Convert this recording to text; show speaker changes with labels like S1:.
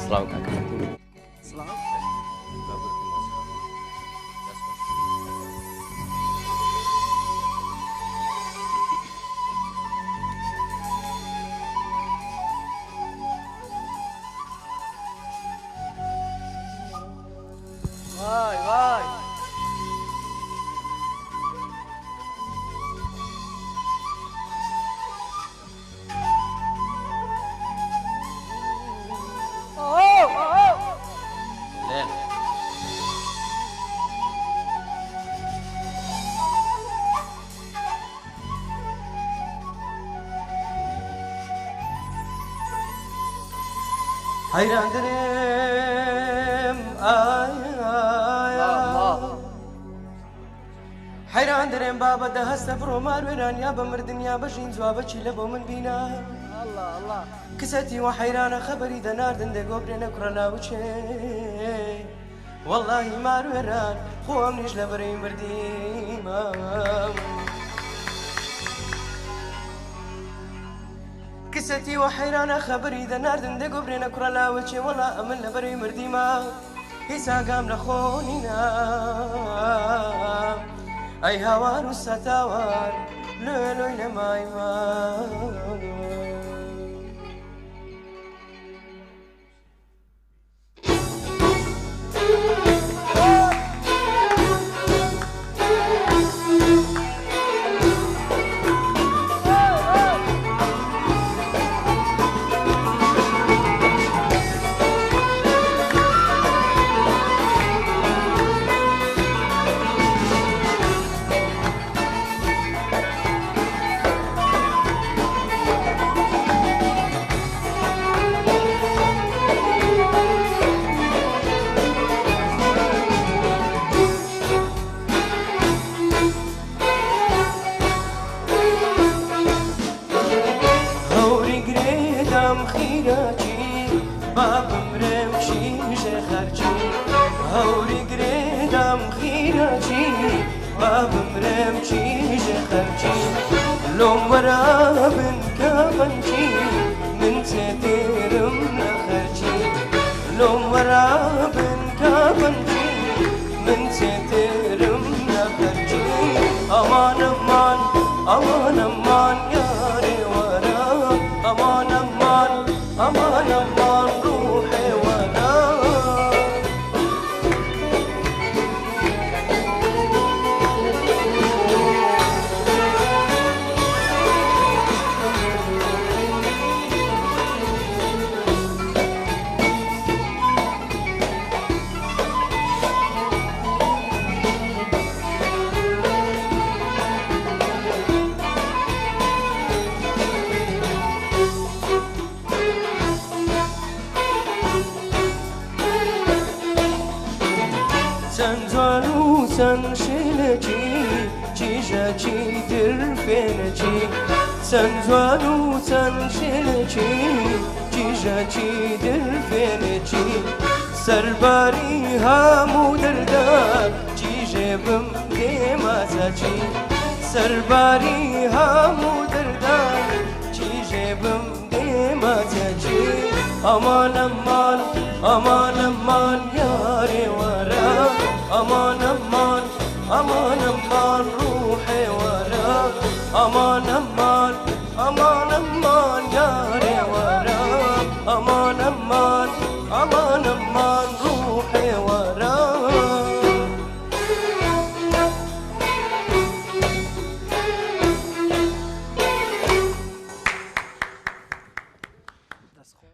S1: سڵاو کاکە
S2: سڵاو وای وای
S3: حيران درم حيران درم بابا ده هست برو ماروێران یا بە مردن یا بەژین جوابەچی لە بۆ من بینا کسەتی و حەیرانە خەبەری دەناردن دەگۆ برێنە کوڕە ناوچێ وەڵڵاهی ماروێران خۆم نیش لە بەرەی مردیمە کسەتی و حەیرانە خەبەری دەناردن دەگۆ برێنە کوڕە لاوچێ وەڵا ئەمن لە بەرەی مردیمە هیچ ئاگام لە خۆنینا ئەی هاوار و سەتاوار لۆلۆی لە مایوە بابم رمشی خرچی هوری گریدم خیراچی بابم رمشی خرچی لوم ورابن کامنچی من تدیرم نخرچی لوم ورابن کامنچی من تدیرم نخرچی امان امان امان امان یاری ورا امان امان امان امان روحي وانا سن شلجي جيجاجي درفينجي سن زوانو سن شلجي جيجاجي درفينجي سرباري هامو دردار جيجبم ديمازاجي سرباري هامو دردار جيجبم ديمازاجي امان امان امان امان ياري ورا امان امان امان امان روحي ورا امان امان امان امان ياري ورا امان امان امان